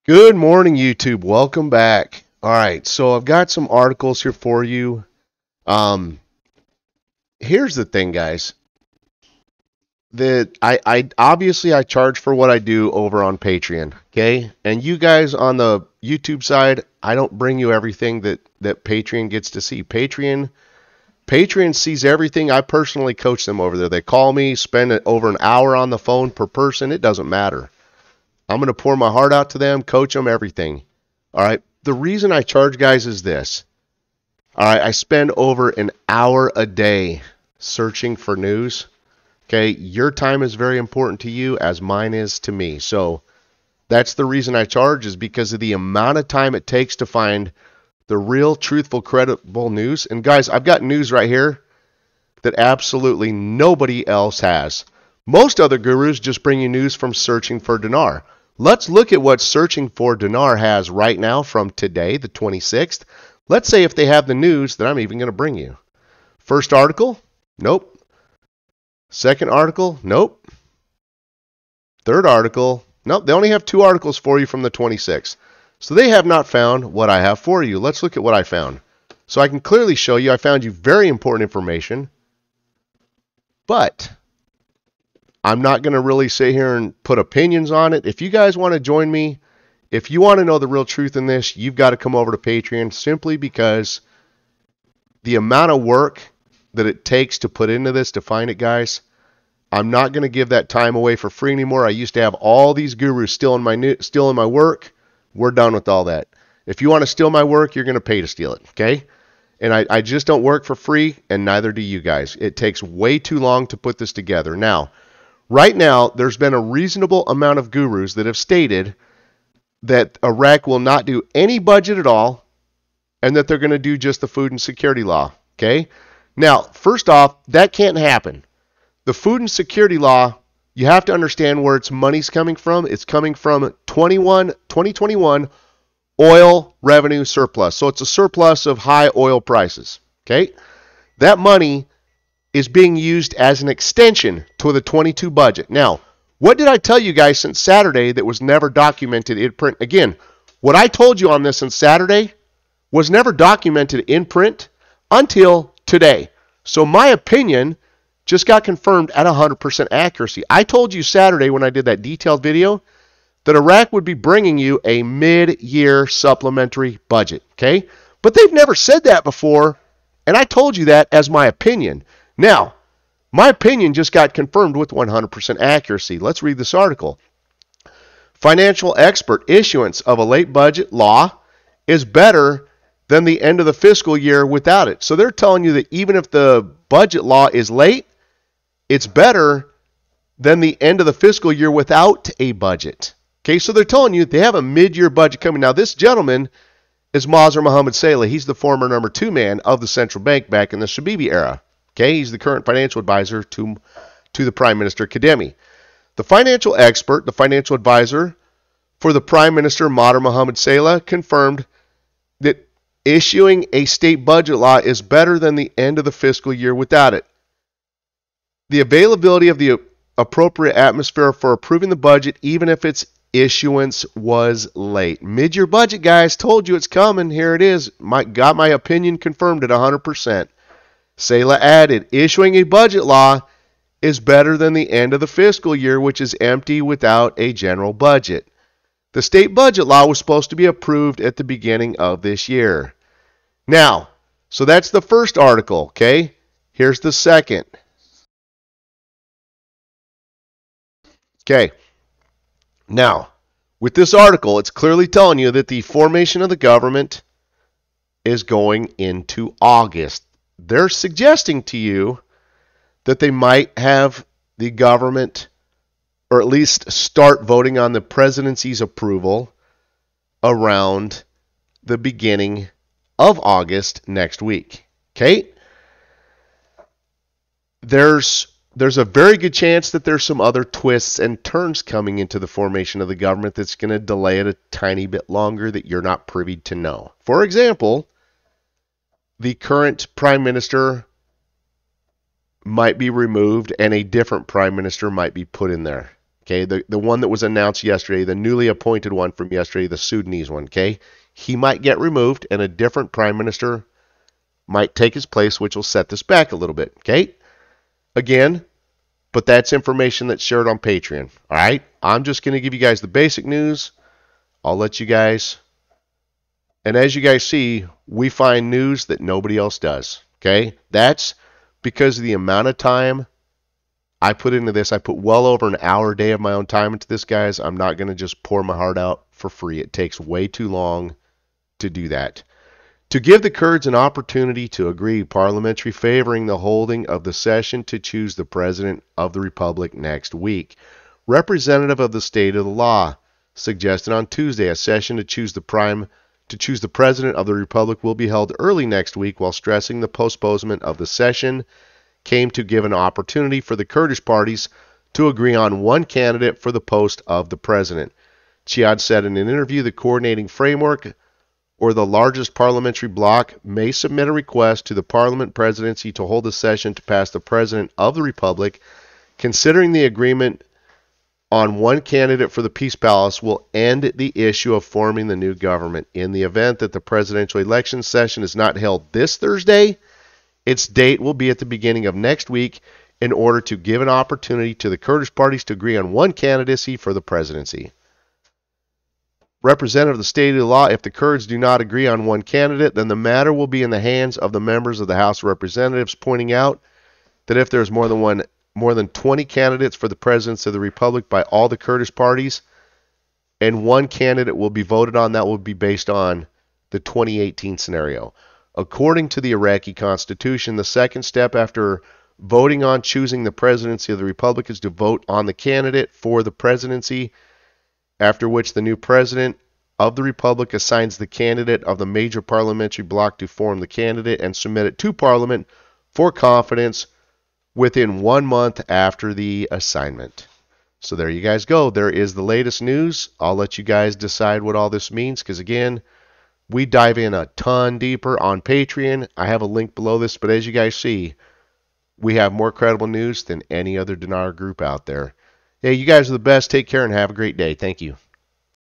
Good morning, YouTube. Welcome back. All right, so I've got some articles here for you. Um, Here's the thing, guys. That I obviously I charge for what I do over on Patreon, okay? And you guys on the YouTube side, I don't bring you everything that Patreon gets to see. Patreon sees everything. I personally coach them over there. They call me, spend over an hour on the phone per person. It doesn't matter. I'm going to pour my heart out to them, coach them, everything. All right. The reason I charge guys is this. All right. I spend over an hour a day searching for news. Okay. Your time is very important to you as mine is to me. So that's the reason I charge, is because of the amount of time it takes to find the real, truthful, credible news. And guys, I've got news right here that absolutely nobody else has. Most other gurus just bring you news from Searching for Dinar. Let's look at what Searching for Dinar has right now from today, the 26th. Let's say if they have the news that I'm even going to bring you. First article? Nope. Second article? Nope. Third article? Nope. They only have 2 articles for you from the 26th. So they have not found what I have for you. Let's look at what I found. So I can clearly show you I found you very important information. But I'm not going to really sit here and put opinions on it. If you guys want to join me, if you want to know the real truth in this, you've got to come over to Patreon, simply because the amount of work that it takes to put into this, to find it, guys, I'm not going to give that time away for free anymore. I used to have all these gurus still in my work. We're done with all that. If you want to steal my work, you're going to pay to steal it, okay? And I just don't work for free, and neither do you guys. It takes way too long to put this together. Now, right now, there's been a reasonable amount of gurus that have stated that Iraq will not do any budget at all, and that they're going to do just the food and security law, okay? Now, first off, that can't happen. The food and security law, you have to understand where its money's coming from. It's coming from 2021 oil revenue surplus. So it's a surplus of high oil prices, okay? That money is being used as an extension to the 22 budget. Now, what did I tell you guys since Saturday that was never documented in print? Again, what I told you on this on Saturday was never documented in print until today. So my opinion just got confirmed at 100% accuracy. I told you Saturday when I did that detailed video that Iraq would be bringing you a mid-year supplementary budget, okay? But they've never said that before, and I told you that as my opinion. Now, my opinion just got confirmed with 100% accuracy. Let's read this article. Financial expert: issuance of a late budget law is better than the end of the fiscal year without it. So they're telling you that even if the budget law is late, it's better than the end of the fiscal year without a budget. Okay, so they're telling you they have a mid-year budget coming. Now, this gentleman is Mazar Mohammed Saleh. He's the former number 2 man of the central bank back in the Shabibi era. Okay, he's the current financial advisor to the Prime Minister Kademi. The financial expert, the financial advisor for the Prime Minister, Mazar Mohammed Saleh, confirmed that issuing a state budget law is better than the end of the fiscal year without it. The availability of the appropriate atmosphere for approving the budget, even if its issuance was late. Mid-year budget, guys, told you it's coming. Here it is. Got my opinion confirmed at 100%. Saleh added, issuing a budget law is better than the end of the fiscal year, which is empty without a general budget. The state budget law was supposed to be approved at the beginning of this year. Now, so that's the first article, okay? Here's the second. Okay. Now, with this article, it's clearly telling you that the formation of the government is going into August. They're suggesting to you that they might have the government, or at least start voting on the presidency's approval around the beginning of August next week. Okay? There's a very good chance that there's some other twists and turns coming into the formation of the government that's going to delay it a tiny bit longer that you're not privy to know. For example, the current prime minister might be removed and a different prime minister might be put in there. Okay, the one that was announced yesterday, the newly appointed one from yesterday, the Sudanese one, okay? He might get removed and a different prime minister might take his place, which will set this back a little bit, okay? Again, but that's information that's shared on Patreon, all right? I'm just going to give you guys the basic news. I'll let you guys, and as you guys see, we find news that nobody else does, okay? That's because of the amount of time I put into this. I put well over an hour a day of my own time into this, guys. I'm not going to just pour my heart out for free. It takes way too long to do that. To give the Kurds an opportunity to agree parliamentary favoring the holding of the session to choose the President of the Republic next week. Representative of the State of the Law suggested on Tuesday a session to choose the President of the Republic will be held early next week, while stressing the postponement of the session came to give an opportunity for the Kurdish parties to agree on one candidate for the post of the president. Chiad said in an interview the coordinating framework, or the largest parliamentary bloc, may submit a request to the parliament presidency to hold a session to pass the president of the republic. Considering the agreement on one candidate for the Peace Palace will end the issue of forming the new government. In the event that the presidential election session is not held this Thursday, its date will be at the beginning of next week in order to give an opportunity to the Kurdish parties to agree on one candidacy for the presidency. Representative of the State of the Law, if the Kurds do not agree on one candidate, then the matter will be in the hands of the members of the House of Representatives, pointing out that if there's more than 20 candidates for the presidency of the Republic by all the Kurdish parties, and one candidate will be voted on, that will be based on the 2018 scenario. According to the Iraqi constitution, the second step after voting on choosing the presidency of the republic is to vote on the candidate for the presidency, after which the new president of the republic assigns the candidate of the major parliamentary bloc to form the candidate and submit it to parliament for confidence within 1 month after the assignment. So there you guys go. There is the latest news. I'll let you guys decide what all this means, because again, we dive in a ton deeper on Patreon. I have a link below this, but as you guys see, we have more credible news than any other Dinar group out there. Hey, you guys are the best. Take care and have a great day. Thank you.